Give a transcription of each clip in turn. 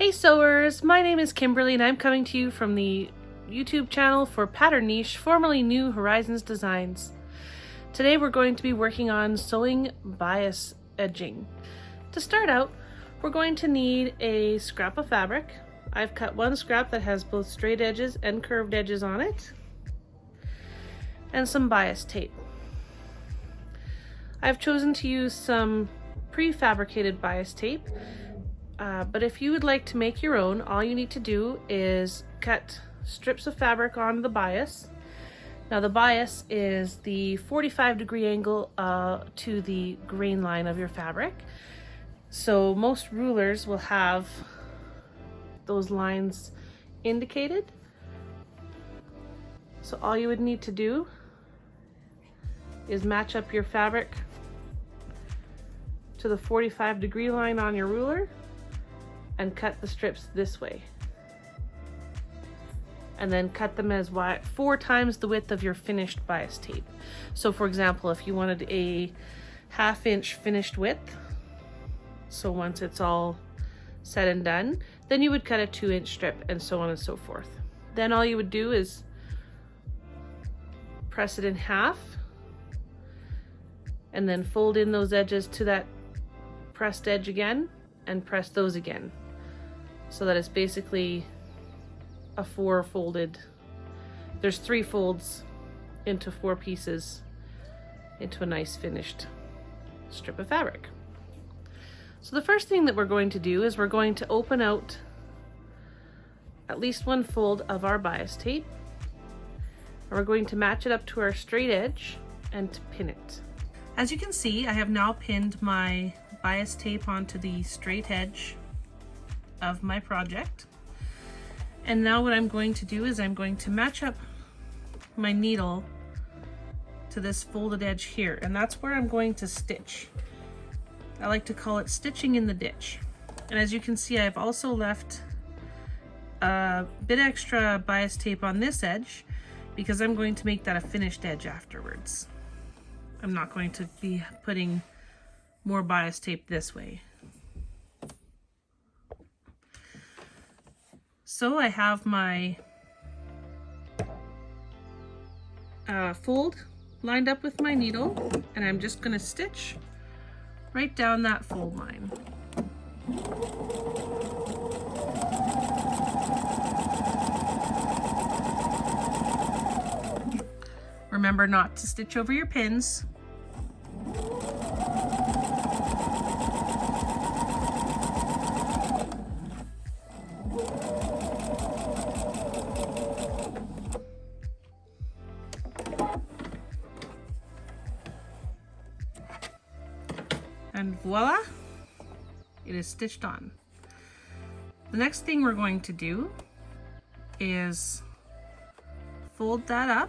Hey sewers, my name is Kimberly and I'm coming to you from the YouTube channel for Pattern Niche, formerly New Horizons Designs. Today we're going to be working on sewing bias edging. To start out, we're going to need a scrap of fabric. I've cut one scrap that has both straight edges and curved edges on it, and some bias tape. I've chosen to use some prefabricated bias tape. But if you would like to make your own, all you need to do is cut strips of fabric onto the bias. Now the bias is the 45-degree angle to the grain line of your fabric. So most rulers will have those lines indicated. So all you would need to do is match up your fabric to the 45-degree line on your ruler and cut the strips this way. And then cut them as wide, 4 times the width of your finished bias tape. So for example, if you wanted a 1/2 inch finished width, so once it's all said and done, then you would cut a 2-inch strip and so on and so forth. Then all you would do is press it in half and then fold in those edges to that pressed edge again and press those again, so that it's basically a 4-folded, there's 3 folds into 4 pieces into a nice finished strip of fabric. So the first thing that we're going to do is we're going to open out at least 1 fold of our bias tape, and we're going to match it up to our straight edge and to pin it. As you can see, I have now pinned my bias tape onto the straight edge of my project. And now what I'm going to do is I'm going to match up my needle to this folded edge here, and that's where I'm going to stitch. I like to call it stitching in the ditch. And as you can see, I've also left a bit extra bias tape on this edge because I'm going to make that a finished edge afterwards. I'm not going to be putting more bias tape this way. So I have my fold lined up with my needle, and I'm just going to stitch right down that fold line. Remember not to stitch over your pins. And voila, it is stitched on. The next thing we're going to do is fold that up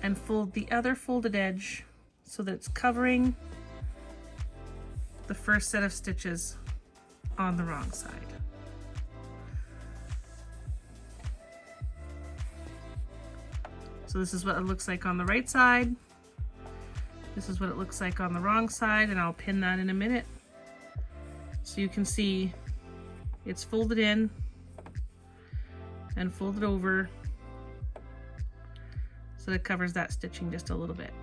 and fold the other folded edge so that it's covering the first set of stitches on the wrong side. So this is what it looks like on the right side. This is what it looks like on the wrong side, and I'll pin that in a minute. So you can see it's folded in and folded over so that it covers that stitching just a little bit.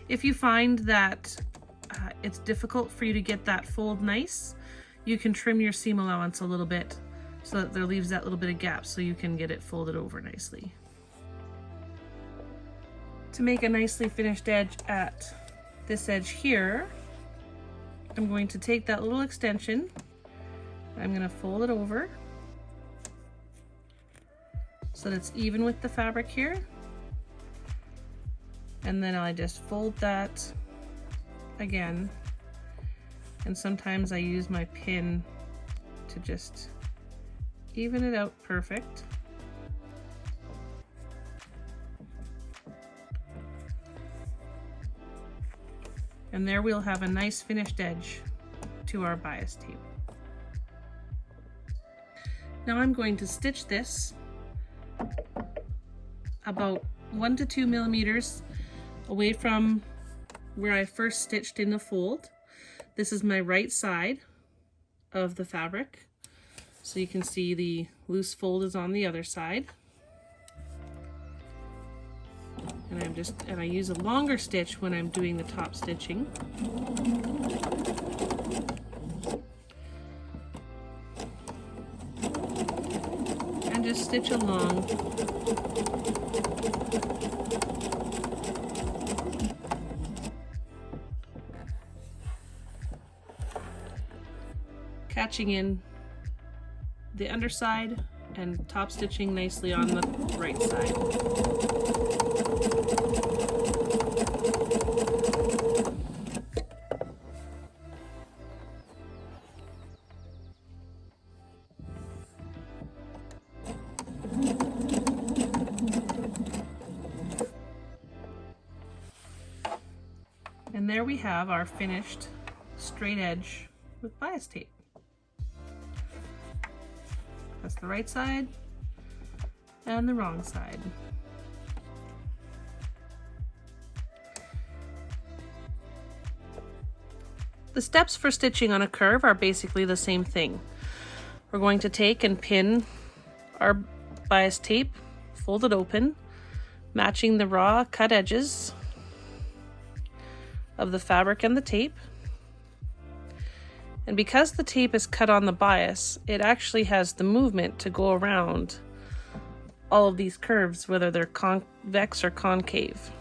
If you find that it's difficult for you to get that fold nice, you can trim your seam allowance a little bit so that there leaves that little bit of gap so you can get it folded over nicely. To make a nicely finished edge at this edge here, I'm going to take that little extension, I'm going to fold it over so that it's even with the fabric here, and then I just fold that again, and sometimes I use my pin to just even it out perfect. And there we'll have a nice finished edge to our bias tape. Now I'm going to stitch this about 1 to 2 millimeters away from where I first stitched in the fold. This is my right side of the fabric. So you can see the loose fold is on the other side. And I use a longer stitch when I'm doing the top stitching. And just stitch along. Catching in the underside and top stitching nicely on the right side. And there we have our finished straight edge with bias tape. That's the right side and the wrong side. The steps for stitching on a curve are basically the same thing. We're going to take and pin our bias tape, fold it open, matching the raw cut edges of the fabric and the tape. And because the tape is cut on the bias, it actually has the movement to go around all of these curves, whether they're convex or concave.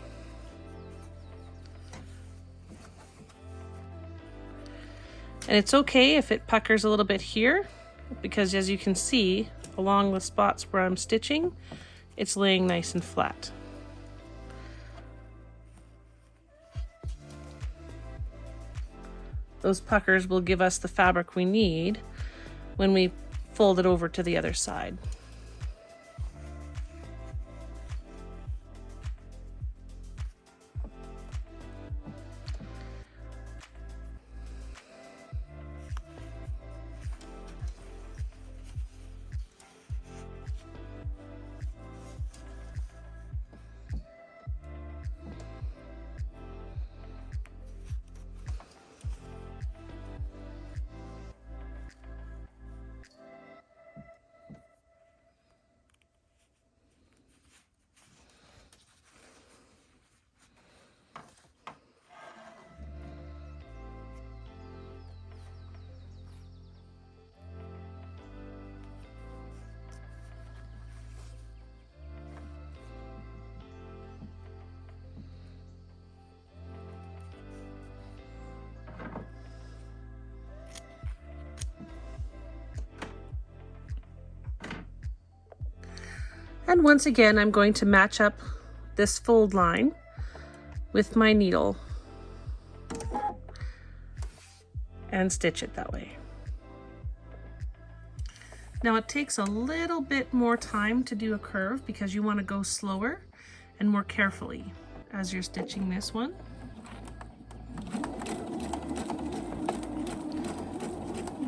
And it's okay if it puckers a little bit here, because as you can see, along the spots where I'm stitching, it's laying nice and flat. Those puckers will give us the fabric we need when we fold it over to the other side. And once again, I'm going to match up this fold line with my needle and stitch it that way. Now it takes a little bit more time to do a curve because you want to go slower and more carefully as you're stitching this one.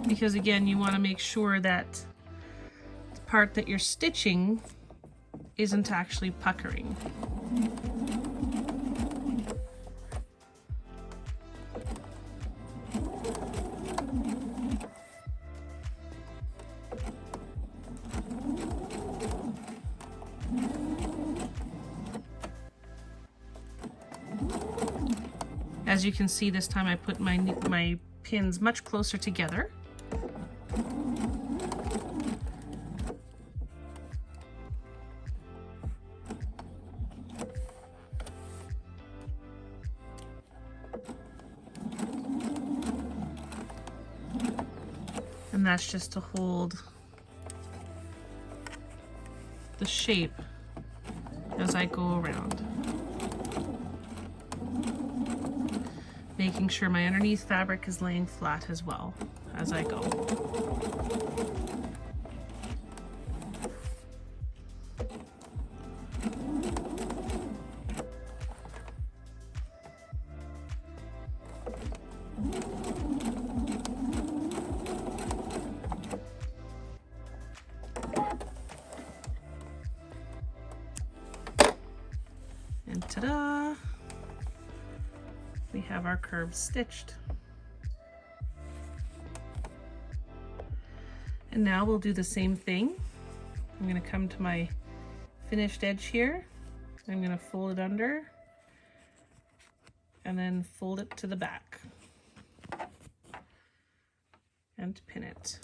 Because again, you want to make sure that the part that you're stitching isn't actually puckering. As you can see, this time I put my pins much closer together. And that's just to hold the shape as I go around. Making sure my underneath fabric is laying flat as well as I go. And ta-da! we have our curves stitched. And now we'll do the same thing. I'm going to come to my finished edge here. I'm going to fold it under and then fold it to the back and pin it.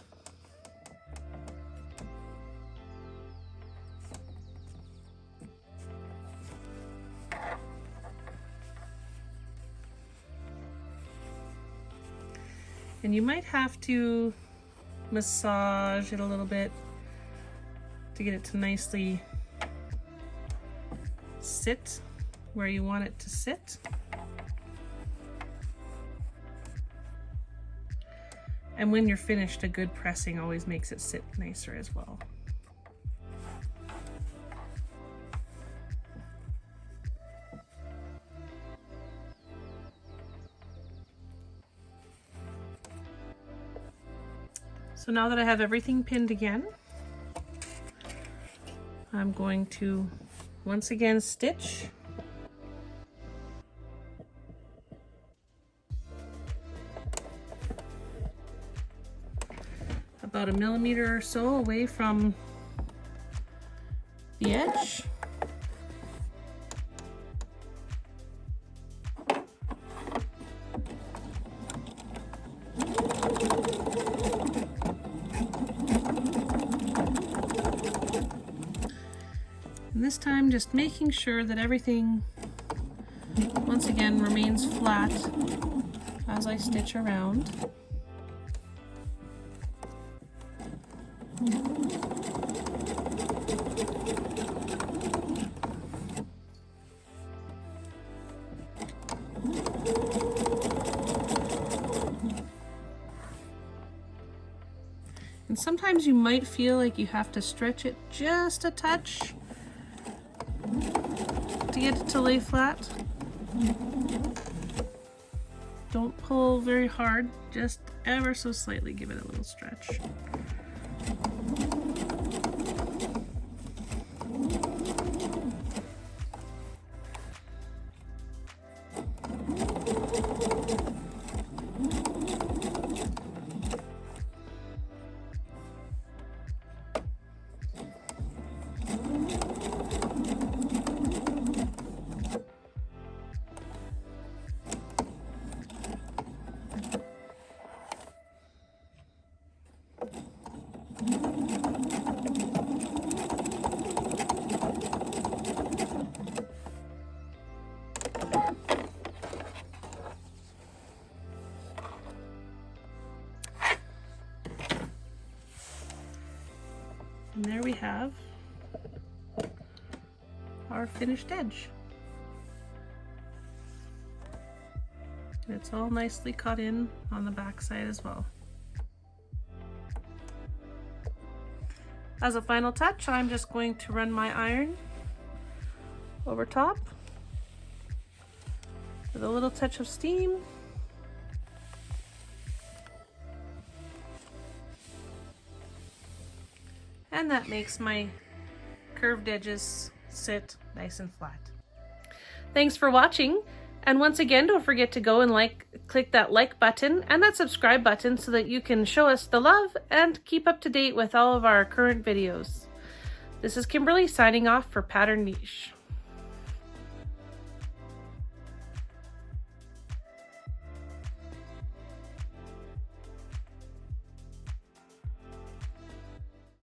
And you might have to massage it a little bit to get it to nicely sit where you want it to sit. And when you're finished, a good pressing always makes it sit nicer as well. So now that I have everything pinned again, I'm going to once again stitch. About 1 millimeter or so away from the edge. And this time just making sure that everything once again remains flat as I stitch around. And sometimes you might feel like you have to stretch it just a touch to get it to lay flat. Don't pull very hard, just ever so slightly give it a little stretch. And there we have our finished edge. And it's all nicely cut in on the back side as well. As a final touch, I'm just going to run my iron over top with a little touch of steam. And that makes my curved edges sit nice and flat. Thanks for watching. And once again, don't forget to go and click that like button and that subscribe button so that you can show us the love and keep up to date with all of our current videos. This is Kimberly signing off for Pattern Niche.